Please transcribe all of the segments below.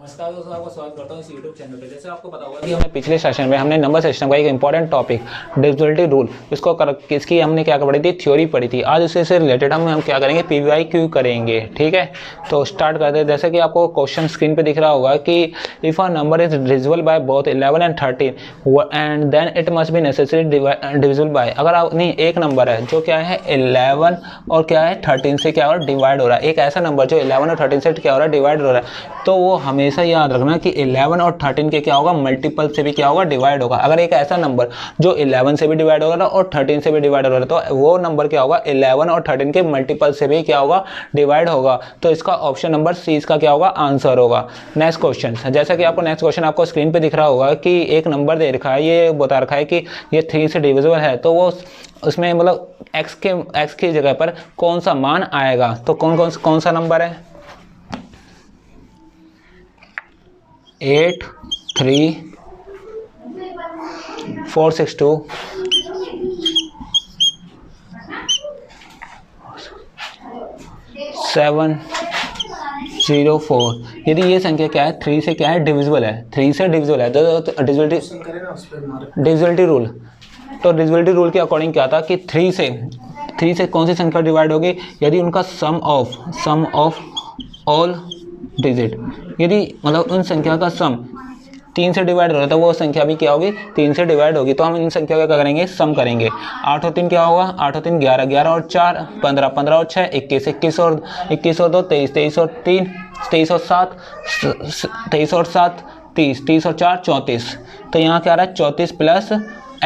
नमस्कार दोस्तों, आपका स्वागत करता हूं इस YouTube चैनल पे। जैसे आपको पता होगा कि हमने पिछले सेशन में हमने नंबर सिस्टम का एक इंपॉर्टेंट टॉपिक डिविजिबिलिटी रूल इसकी हमने क्या पढ़ी थी, थ्योरी पढ़ी थी। आज उससे रिलेटेड हम क्या करेंगे, PYQ करेंगे। ठीक है, तो स्टार्ट करते हैं। जैसे कि आपको क्वेश्चन स्क्रीन पे दिख रहा होगा कि if a number is divisible by both 11 and 13 and then it must be necessary divisible by. अगर आप नहीं, एक नंबर है जो क्या है 11 और क्या है 13 से क्या हो रहा है, डिवाइड हो रहा है। एक ऐसा नंबर जो 11 और 13 से क्या हो रहा है, डिवाइड हो रहा है, तो वो हमेशा याद रखना कि 11 और 13 के क्या होगा, मल्टीपल से भी क्या होगा, डिवाइड होगा। अगर एक ऐसा नंबर जो 11 से भी डिवाइड हो रहा है और 13 से भी डिवाइड हो रहा है, तो वो नंबर क्या होगा, 11 और 13 के मल्टीपल से भी क्या होगा, डिवाइड होगा। तो इसका ऑप्शन नंबर सी इसका क्या होगा, आंसर होगा। नेक्स्ट क्वेश्चन, जैसा कि आपको नेक्स्ट क्वेश्चन आपको स्क्रीन पे दिख रहा होगा कि एक नंबर दे रखा है, ये बता रखा है कि ये 3 से डिविजिबल है, तो वो उसमें मतलब x की जगह पर कौन सा मान आएगा। तो कौन सा नंबर है, 8 3 4 6 2 7 0 4। यदि ये संख्या क्या है, 3 से क्या है, डिविजिबल है, 3 से डिविजिबल है, तो डिविजिबिलिटी रूल। तो डिविजिबिलिटी रूल के अकॉर्डिंग क्या था कि 3 से कौन सी संख्या डिवाइड होगी, यदि उनका सम ऑफ ऑल डिजिट, यदि मतलब उन संख्या का सम 3 से डिवाइड हो रहा है, तो वो संख्या भी क्या होगी, 3 से डिवाइड होगी। तो हम इन संख्या का क्या करेंगे, सम करेंगे। 8 और 3 क्या होगा, 8 और 3 11, 11 और 4 15, 15 और 6 21, 21 और 2 23, 23 और 3 23 और 7 23 और 7 30, 30 और 4 34। तो यहाँ क्या आ रहा है, 34 प्लस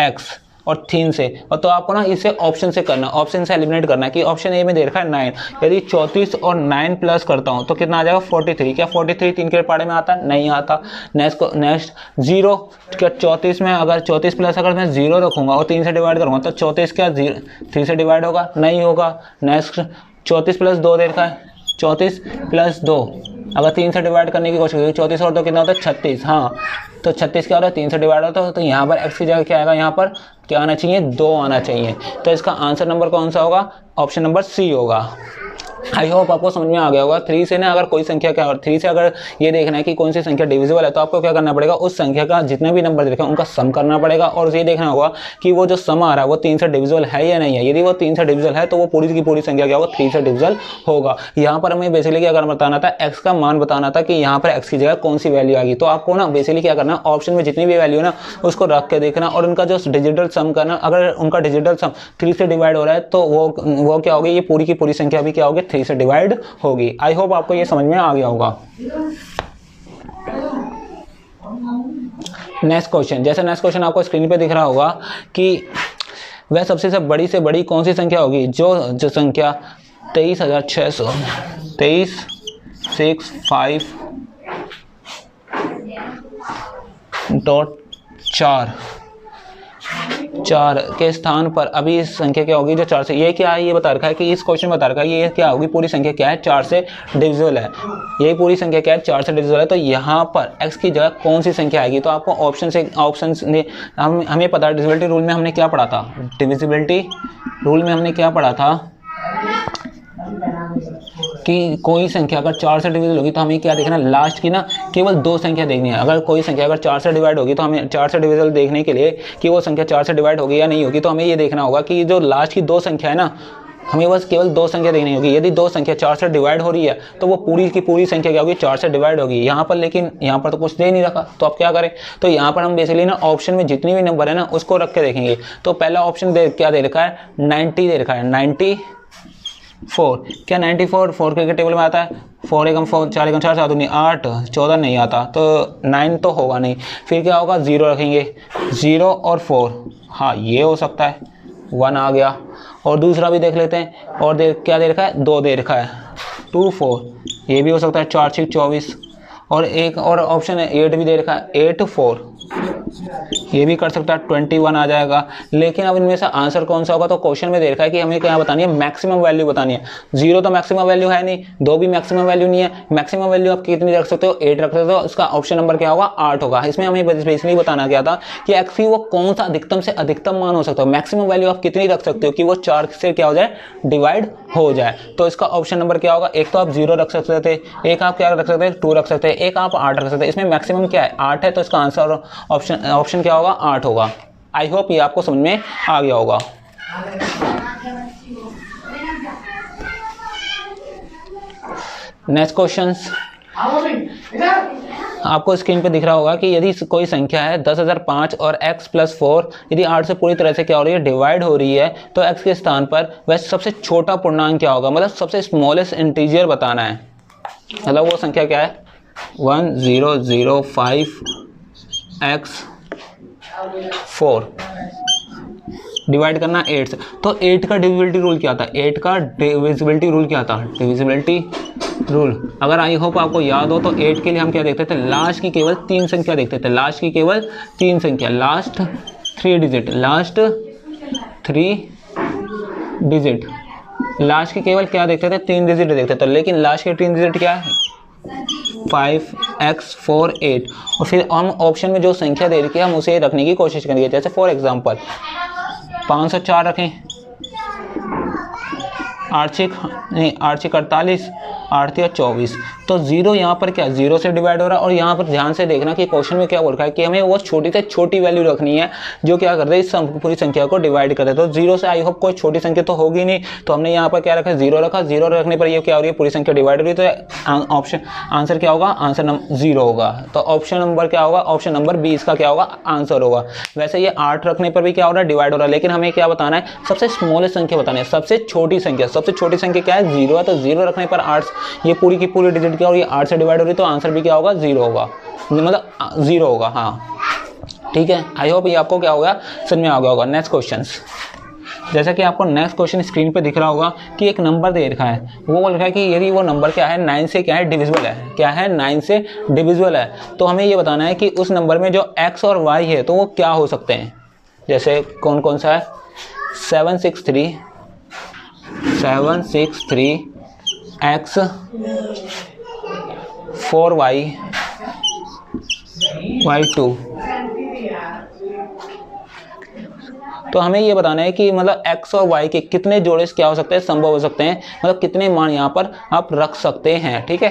x और 3 से। और तो आपको ना इसे ऑप्शन से करना, ऑप्शन से एलिमिनेट करना है कि ऑप्शन ए में दे रखा है 9, यदि 34 और 9 प्लस करता हूं तो कितना आ जाएगा, 43। क्या 43 3 के पाड़े में आता है, नहीं आता। नेक्स्ट 0, क्या 34 में अगर 34 प्लस अगर मैं 0 रखूंगा और 3 से डिवाइड करूंगा तो 34 क्या 3 से डिवाइड होगा, नहीं होगा। नेक्स्ट 34 प्लस 2 दे रखा है, 34 प्लस 2 अगर 3 से डिवाइड करने की कोशिश करें, 34 और 2 कितना होता है, 36। हाँ, तो 36 क्या हो रहा है, 3 से डिवाइड होता है, तो यहाँ पर x की जगह क्या आएगा, यहाँ पर क्या आना चाहिए, 2 आना चाहिए। तो इसका आंसर नंबर कौन सा होगा, ऑप्शन नंबर सी होगा। आई होप आपको समझ में आ गया होगा। 3 से ना अगर कोई संख्या क्या, और 3 से अगर ये देखना है कि कौन सी संख्या डिविजिबल है, तो आपको क्या करना पड़ेगा, उस संख्या का जितने भी नंबर देखा उनका सम करना पड़ेगा, और ये देखना होगा कि वो जो सम आ रहा है वो 3 से डिविजिबल है या नहीं है। यदि वो 3 से डिविजिबल है तो वो पूरी की पूरी संख्या क्या होगा, 3 से डिविजिबल होगा। यहाँ पर हमें बेसिकली क्या करना बताना था, x का मान बताना था कि यहाँ पर x की जगह कौन सी वैल्यू आएगी। तो आपको ना बेसिकली क्या करना, ऑप्शन में जितनी भी वैल्यू है ना उसको रख के देखना, और उनका जो डिजिटल सम करना। अगर उनका डिजिटल सम 3 से डिवाइड हो रहा है तो वो क्या होगी, ये पूरी की पूरी संख्या भी क्या होगी, 3 से डिवाइड होगी। आई होप आपको ये समझ में आ गया होगा। नेक्स्ट क्वेश्चन, जैसे नेक्स्ट क्वेश्चन आपको स्क्रीन पे दिख रहा होगा कि वह सबसे बड़ी से बड़ी कौन सी संख्या होगी, जो संख्या 23,600 23,605.4 के स्थान पर अभी इस संख्या क्या होगी, जो 4 से, ये क्या है, ये बता रखा है कि इस क्वेश्चन में बता रखा है ये क्या होगी, पूरी संख्या क्या है, 4 से डिविजिबल है। ये पूरी संख्या क्या है, 4 से डिविजिबल है। तो यहाँ पर x की जगह कौन सी संख्या आएगी, तो आपको हमें पता है डिविजिबिलिटी रूल में हमने क्या पढ़ा था, डिविजिबिलिटी रूल में हमने क्या पढ़ा था कि कोई संख्या अगर 4 से डिविजिबल होगी तो हमें क्या देखना, लास्ट की ना केवल 2 संख्या देखनी है। अगर कोई संख्या अगर 4 से डिवाइड होगी तो हमें 4 से डिविजिबल देखने के लिए कि वो संख्या 4 से डिवाइड होगी या नहीं होगी, तो हमें ये देखना होगा कि जो लास्ट की 2 संख्या है ना, हमें बस केवल 2 संख्या देखनी होगी। यदि 2 संख्या 4 से डिवाइड हो रही है तो वो पूरी की पूरी संख्या क्या होगी, 4 से डिवाइड होगी। यहाँ पर लेकिन यहाँ पर तो कुछ दे नहीं रखा, तो आप क्या करें, तो यहाँ पर हम बेसिकली ना ऑप्शन में जितनी भी नंबर है ना उसको रख के देखेंगे। तो पहला ऑप्शन क्या दे रखा है, 90 दे रखा है, 94। क्या 94 4 के टेबल में आता है, 4 एकम 4 4 एकम 4 7 दूनी 8 14 नहीं आता, तो 9 तो होगा नहीं। फिर क्या होगा, 0 रखेंगे, 0 और 4, हाँ ये हो सकता है, 1 आ गया। और दूसरा भी देख लेते हैं, और क्या दे रखा है, 2 दे रखा है, 2 4, ये भी हो सकता है, 4 6 24। और एक और ऑप्शन है 8 भी दे रखा है, 8 4, ये भी कर सकता है, 21 आ जाएगा। लेकिन अब इनमें से आंसर कौन सा होगा, तो क्वेश्चन में दे रखा है कि हमें क्या बतानी है, मैक्सिमम वैल्यू बतानी है। 0 तो मैक्सिमम वैल्यू है नहीं, 2 भी मैक्सिमम वैल्यू नहीं है। मैक्सिमम वैल्यू आप कितनी रख सकते हो, 8 रख सकते हो। इसका ऑप्शन नंबर क्या होगा, 8 होगा। इसमें हमें बेसिकली बताना क्या था कि एक्स की वो कौन सा अधिकतम से अधिकतम मान हो सकता है, मैक्सिमम वैल्यू आप कितनी रख सकते हो कि वो 4 से क्या हो जाए, डिवाइड हो जाए। तो इसका ऑप्शन नंबर क्या होगा, एक तो आप 0 रख सकते थे, एक आप क्या रख सकते हैं, 2 रख सकते हैं, एक आप 8 रख सकते हैं। इसमें मैक्सिमम क्या है, 8 है, तो इसका आंसर ऑप्शन क्या होगा, 8 होगा। आई होप ये आपको समझ में आ गया होगा। नेक्स्ट क्वेश्चन आपको स्क्रीन पे दिख रहा होगा कि यदि कोई संख्या है 10,005 और x + 4 यदि 8 से पूरी तरह से क्या हो रही है, डिवाइड हो रही है, तो x के स्थान पर वह सबसे छोटा पूर्णांक क्या होगा, मतलब सबसे स्मॉलेस्ट इंटीजर बताना है। मतलब वो संख्या क्या है, 1005 x 4 डिवाइड करना 8 से। तो 8 का डिविजिबिलिटी रूल क्या था, 8 का डिविजिबिलिटी रूल क्या था, डिविजिबिलिटी रूल अगर आई होप आपको याद हो तो 8 के लिए हम क्या देखते थे, लास्ट की केवल 3 संख्या देखते थे, लास्ट की केवल 3 संख्या, last 3 digit, last 3 digit, last की केवल क्या देखते थे, 3 डिजिट देखते थे। लेकिन लास्ट के 3 डिजिट क्या है, 5x 4 8। और फिर हम ऑप्शन में जो संख्या दे रखी है हम उसे रखने की कोशिश करेंगे। जैसे फॉर एग्जांपल 504 रखें, 8 6 48, 8 या 24। तो 0 यहाँ पर क्या 0 से डिवाइड हो रहा है। और यहाँ पर ध्यान से देखना कि क्वेश्चन में क्या बोल रहा है कि हमें वो छोटी से छोटी वैल्यू रखनी है जो क्या कर दे, इस पूरी संख्या को डिवाइड कर दे। तो 0 से आई होप कोई छोटी संख्या तो होगी नहीं, तो हमने यहाँ पर क्या रखा, 0 रखा। 0 रखने पर ये क्या हो रही है, पूरी संख्या डिवाइड हो रही है। तो ऑप्शन आंसर क्या होगा, आंसर 0 होगा। तो ऑप्शन नंबर क्या होगा, ऑप्शन नंबर 20 का क्या होगा, आंसर होगा। वैसे ये 8 रखने पर भी क्या हो रहा है, डिवाइड हो रहा है। लेकिन हमें क्या बताना है, सबसे स्मॉलेस्ट संख्या बतानी है, सबसे छोटी संख्या। सबसे छोटी संख्या क्या है, 0 है। तो 0 रखने पर 8 ये पूरी की पूरी डिजिट क्या हो रही है, 8 से डिवाइड हो रही है। तो आंसर भी क्या होगा, 0 होगा, मतलब 0 होगा। हाँ ठीक है, आई होप ये आपको क्या होगा, समझ में आ गया होगा। नेक्स्ट क्वेश्चन, जैसा कि आपको नेक्स्ट क्वेश्चन स्क्रीन पे दिख रहा होगा कि एक नंबर दे रखा है, वो बोल रहा है कि यदि वो नंबर क्या है, 9 से क्या है, डिविजिबल है। क्या है, 9 से डिविजिबल है। तो हमें ये बताना है कि उस नंबर में जो x और y है तो वो क्या हो सकते हैं। जैसे कौन कौन सा है, 763 x 4y y2। तो हमें ये बताना है कि मतलब x और y के कितने जोड़े क्या हो सकते हैं, संभव हो सकते हैं, मतलब कितने मान यहाँ पर आप रख सकते हैं। ठीक है,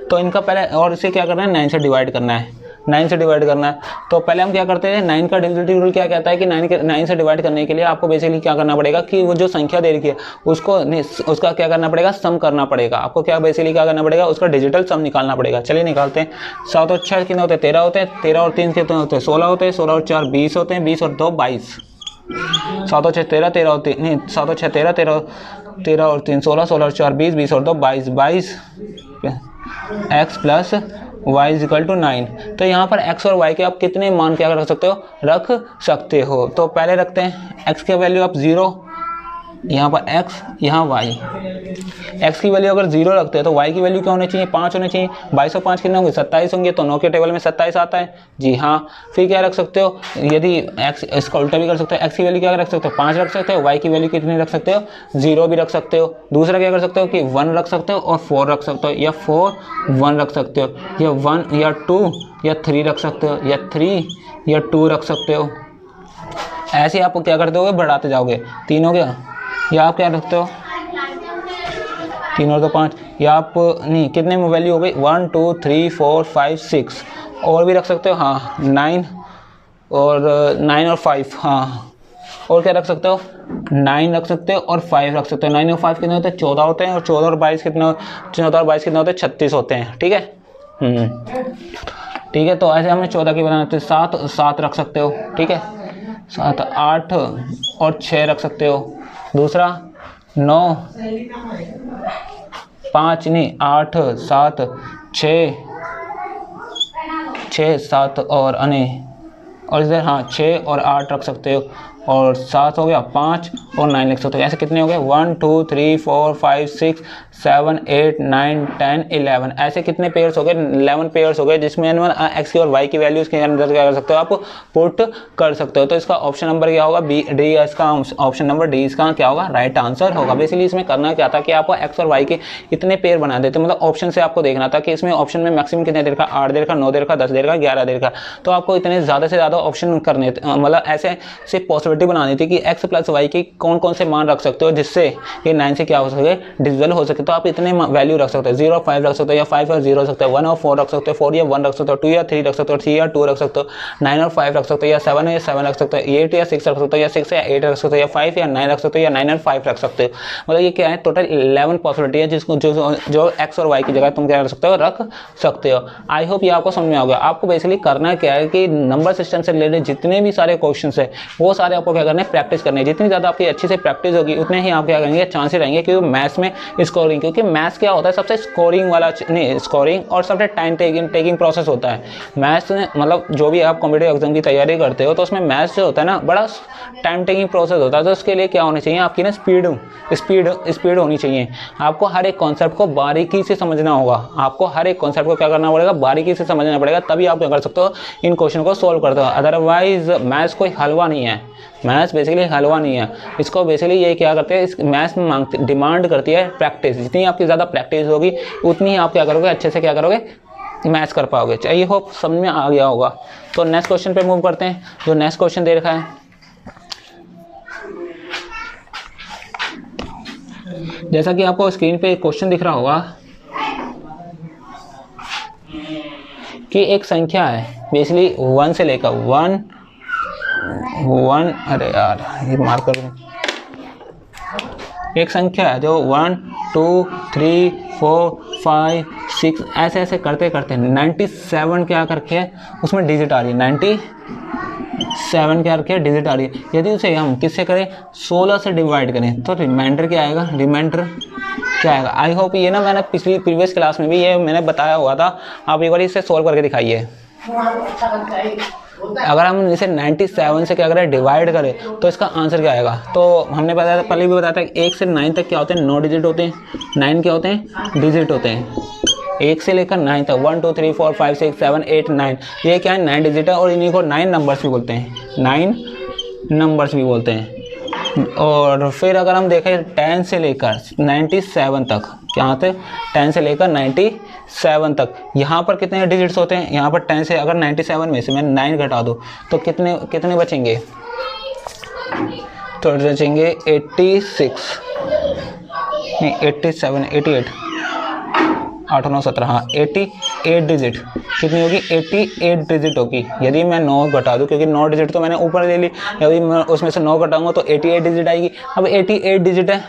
तो इनका पहले, और इसे क्या करना है, 9 से डिवाइड करना है, 9 से डिवाइड करना है। तो पहले हम क्या करते हैं, 9 का डिविजिबिलिटी रूल क्या कहता है कि 9 से डिवाइड करने के लिए आपको बेसिकली क्या करना पड़ेगा कि वो जो संख्या दे रखी है उसका क्या करना पड़ेगा, सम करना पड़ेगा। आपको क्या बेसिकली क्या करना पड़ेगा, उसका डिजिटल सम निकालना पड़ेगा। चलिए निकालते हैं। 7 और 6 कितने होते हैं, 13 होते हैं। 13 और 3 कितने होते हैं, 16 होते हैं। 16 और 4 20 होते हैं। 20 और 2 22। 7 और 6 13, 13 और 3 नहीं, 7 और 6 13, 13 और 3 16, 16 और 4 20, 20 और 2 22, 22 x plus y equal to 9। तो यहाँ पर x और y के आप कितने मान क्या रख सकते हो। तो पहले रखते हैं x की वैल्यू आप 0, यहाँ पर x, यहाँ y। x की वैल्यू अगर 0 रखते हैं तो y की वैल्यू क्या होनी चाहिए, 5 होनी चाहिए। 22 और 5 कितने होंगे, 27 होंगे। तो 9 के टेबल में 27 आता है जी हाँ। फिर क्या रख सकते हो, यदि x, इसका उल्टा भी कर सकते हो। x की वैल्यू क्या रख सकते हो, 5 रख सकते हो। y की वैल्यू कितनी रख सकते हो, 0 भी रख सकते हो। दूसरा क्या कर सकते हो कि 1 रख सकते हो और 4 रख सकते हो, या 4 1 रख सकते हो, या 1 या 2 या 3 रख सकते हो, या 3 या 2 रख सकते हो। ऐसे आप क्या करते हो, बढ़ाते जाओगे। 3 हो गया, या आप क्या रखते हो, 3 और 2 5, या आप नहीं, कितने में वैल्यू हो गई, 1 2 3 4 5 6। और भी रख सकते हो, हाँ 9 और 5, हाँ। और क्या रख सकते हो, 9 रख सकते हो और 5 रख सकते हो। 9 और 5 कितने होते हैं, 14 होते हैं। और 14 और 22 कितने, 14 और 22 कितने होते हैं, 36 होते हैं। ठीक है, ठीक है। तो ऐसे हमें 14 की बनाना है, 7 रख सकते हो। ठीक है, 7 8 और 6 रख सकते हो। दूसरा 9 5 नहीं 8 7 6 7 और इधर हाँ 6 और 8 रख सकते हो। और 7 हो गया 5 और 9 लिख सकते हो। ऐसे कितने हो गए 1 2 3 4 5 6 7 8 9 10 11 ऐसे कितने पेयर्स हो गए 11 पेयर्स हो गए जिसमें एक्स की और वाई की वैल्यूज के अंदर क्या कर सकते हो आप पुट कर सकते हो। तो इसका ऑप्शन नंबर क्या होगा बी डी, इसका ऑप्शन नंबर डी इसका क्या होगा राइट आंसर होगा। बेसिकली इसमें करना क्या था कि आपको एक्स और वाई के इतने पेयर बना देते, मतलब ऑप्शन से आपको देखना था कि इसमें ऑप्शन में मैक्सिमम कितने देर का 8 देर का 9 देर का 10 देर का 11 देर का। तो आपको इतने ज़्यादा से ज़्यादा ऑप्शन करने मतलब ऐसे से पॉसिबिलिटी बनानी थी कि एक्स प्लस वाई की कौन कौन से मान रख सकते हो जिससे ये 9 से क्या हो सके डिविजिबल हो सके। तो आप इतने वैल्यू रख सकते हो 0 और 5 रख सकते हो या 5 और 0 रख सकते हो 1 और 4 रख सकते हो 4 या 1 रख सकते हो 2 या 3 रख सकते हो 3 या 2 रख सकते हो 9 और 5 रख सकते हो या 7 या 7 रख सकते हो 8 या 6 रख सकते हो या 6 या 8 रख सकते हो या 5 या 9 रख सकते हो या 9 और 5 रख सकते हो। मतलब ये क्या है टोटल 11 पॉसिबिलिटी है जिसको जो एक्स और वाई की जगह तुम क्या कर सकते हो रख सकते हो। आई होप ये आपको समझ में आ गया। आपको बेसिकली करना क्या है कि नंबर सिस्टम से रिलेटेड जितने भी सारे क्वेश्चन है वो सारे आपको क्या करना है प्रैक्टिस करनी है। जितनी ज़्यादा आपकी अच्छी से प्रैक्टिस होगी उतने ही आप क्या करेंगे चांसेस रहेंगे क्योंकि मैथ्स में स्कोरिंग, क्योंकि मैथ्स क्या होता है सबसे स्कोरिंग वाला नहीं स्कोरिंग और सबसे टाइम टेकिंग प्रोसेस होता है। मैथ्स में मतलब जो भी आप कॉम्पिटिटिव एग्जाम की तैयारी करते हो तो उसमें मैथ्स जो होता है ना बड़ा टाइम टेकिंग प्रोसेस होता है। तो उसके लिए क्या होनी चाहिए आपकी ना स्पीड होनी चाहिए। आपको हर एक कॉन्सेप्ट को बारीकी से समझना होगा। आपको हर एक कॉन्सेप्ट को क्या करना पड़ेगा बारीकी से समझना पड़ेगा, तभी आप क्या कर सकते हो इन क्वेश्चन को सोल्व करते हो। अदरवाइज मैथ्स कोई हलवा नहीं है, मैथ्स बेसिकली हलवा नहीं है। इसको बेसिकली ये क्या करते हैं इस मैथ्स में मांगते डिमांड करती है प्रैक्टिस। जितनी आपकी ज़्यादा प्रैक्टिस होगी उतनी ही आप क्या करोगे अच्छे से क्या करोगे मैथ्स कर पाओगे। आई होप समझ में आ गया होगा। तो नेक्स्ट क्वेश्चन पे मूव करते हैं। जो नेक्स्ट क्वेश्चन दे रखा है जैसा कि आपको स्क्रीन पे क्वेश्चन दिख रहा होगा कि एक संख्या है बेसिकली 1 से लेकर 1 अरे यार ये मार कर एक संख्या है जो 1 2 3 4 5 6 ऐसे ऐसे करते करते 97 क्या करके उसमें डिजिट आ रही है 97 क्या रखे डिजिट आ रही है। यदि उसे हम किससे करें 16 से डिवाइड करें तो रिमाइंडर क्या आएगा क्या आएगा। आई होप ये ना मैंने प्रीवियस क्लास में भी ये मैंने बताया हुआ था। आप एक बार इसे सोल्व करके दिखाइए। अगर हम इसे 97 से क्या करें डिवाइड करें तो इसका आंसर क्या आएगा। तो हमने बताया था पहले भी बताया था 1 से 9 तक क्या होते हैं 9 डिजिट होते हैं। 9 क्या होते हैं डिजिट होते हैं। 1 से लेकर 9 तक 1 2 3 4 5 6 7 8 9 ये क्या है 9 डिजिट है और इन्हीं को 9 नंबर्स भी बोलते हैं 9 नंबर्स भी बोलते हैं। और फिर अगर हम देखें 10 से लेकर 97 तक क्या होते हैं 10 से लेकर 97 तक यहाँ पर कितने डिजिट्स होते हैं। यहाँ पर 10 से अगर 97 में से मैं 9 घटा दूँ तो कितने बचेंगे तो बचेंगे 86 नहीं 87 88 8 9 17 हाँ 88 डिजिट कितनी होगी 88 डिजिट होगी। यदि मैं 9 घटा दूँ क्योंकि 9 डिजिट तो मैंने ऊपर ले ली, यदि मैं उसमें से 9 घटाऊंगा तो 88 डिजिट आएगी। अब 88 डिजिट है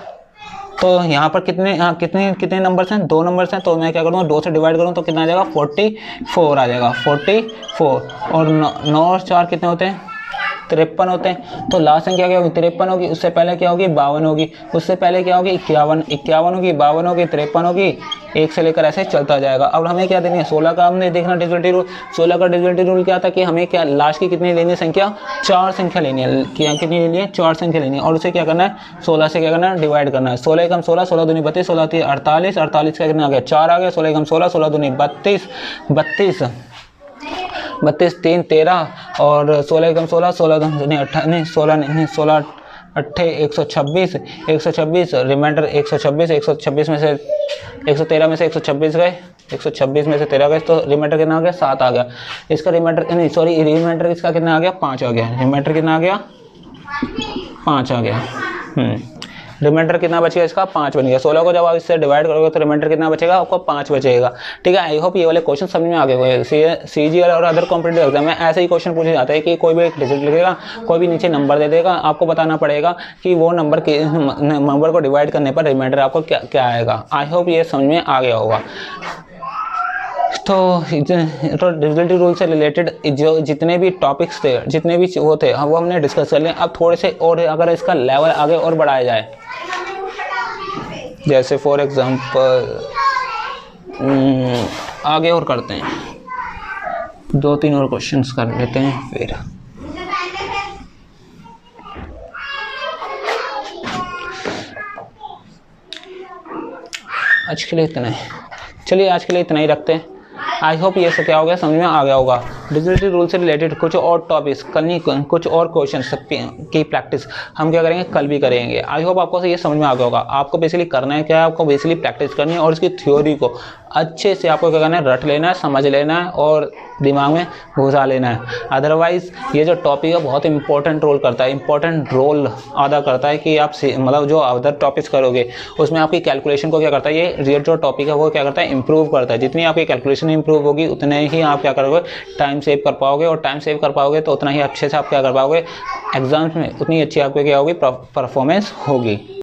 तो यहाँ पर कितने नंबर्स हैं 2 नंबर्स हैं। तो मैं क्या करूँगा 2 से डिवाइड करूँ तो कितना आ जाएगा 44 आ जाएगा 44 और 9 और 4 कितने होते हैं 53 होते हैं। तो लास्ट संख्या क्या होगी 53 होगी। उससे पहले क्या होगी 52 होगी। उससे पहले क्या होगी 51 होगी 52 होगी 53 होगी 1 से लेकर ऐसे चलता जाएगा। अब हमें क्या देनी है 16 का हमने देखना डिविजिबिलिटी रूल। 16 का डिविजिबिलिटी रूल क्या था कि हमें क्या लास्ट की कितनी लेनी है संख्या 4 संख्या लेनी है। कितनी लेनी है 4 संख्या लेनी है और उसे क्या करना है 16 से क्या करना है डिवाइड करना है। 16 एकम 16 16 दूनी 32 16 तीन 48 48 का कितना आ गया 4 आ गया। 16 एकम 16 16 दूनी 32 32 3 13 और 16 एकम 16 16 नहीं 18 नहीं 16 नहीं 16 8 126 रिमाइंडर 126 में से 113 में से 126 गए 126 में से 13 गए तो रिमाइंडर कितना आ गया 7 आ गया। इसका रिमाइंडर नहीं सॉरी रिमाइंडर इसका कितना आ गया 5 आ गया। रिमाइंडर कितना आ गया 5 आ गया। रिमाइंडर कितना बचेगा इसका 5 बन गया। 16 को जब आप इससे डिवाइड करोगे तो रिमाइंडर कितना बचेगा आपको 5 बचेगा। ठीक है। आई होप ये वाले क्वेश्चन समझ में आ गए। सीजीएल और अदर कॉम्पिटिटिव एग्जाम में ऐसे ही क्वेश्चन पूछे जाते हैं कि कोई भी एक डिजिट लिखेगा कोई भी नीचे नंबर दे देगा, आपको बताना पड़ेगा कि वो नंबर को डिवाइड करने पर रिमाइंडर आपको क्या आएगा। आई होप ये समझ में आ गया होगा। तो डिविजिबिलिटी रूल से रिलेटेड जो जितने भी टॉपिक्स थे जितने भी वो थे वो हमने डिस्कस कर लिए। अब थोड़े से और अगर इसका लेवल आगे और बढ़ाया जाए जैसे फॉर एग्जांपल आगे और करते हैं 2-3 और क्वेश्चंस कर लेते हैं फिर आज के लिए इतना ही, चलिए आज के लिए इतना ही रखते हैं। आई होप ये सब क्या हो गया, समझ में आ गया होगा। डिविजिबिलिटी रूल से रिलेटेड कुछ और टॉपिक्स कल नहीं, कुछ और क्वेश्चन की प्रैक्टिस हम क्या करेंगे, कल भी करेंगे। आई होप आपको ये समझ में आ गया होगा। आपको बेसिकली करना है क्या है, आपको बेसिकली प्रैक्टिस करनी है और इसकी थ्योरी को अच्छे से आपको क्या करना है, रट लेना है, समझ लेना है और दिमाग में घुसा लेना है। अदरवाइज ये जो टॉपिक है बहुत इंपॉर्टेंट रोल करता है, इंपॉर्टेंट रोल अदा करता है कि आप मतलब जो अदर टॉपिक्स करोगे उसमें आपकी कैलकुलेशन को क्या करता है, ये रियल जो टॉपिक है वो क्या करता है, इंप्रूव करता है। जितनी आपकी कैलकुलेशन इंप्रूव होगी उतने ही आप क्या करोगे, टाइम सेव कर पाओगे, और टाइम सेव कर पाओगे तो उतना ही अच्छे से आप क्या कर पाओगे, एग्जाम्स में उतनी अच्छी आपको क्या होगी, परफॉर्मेंस होगी।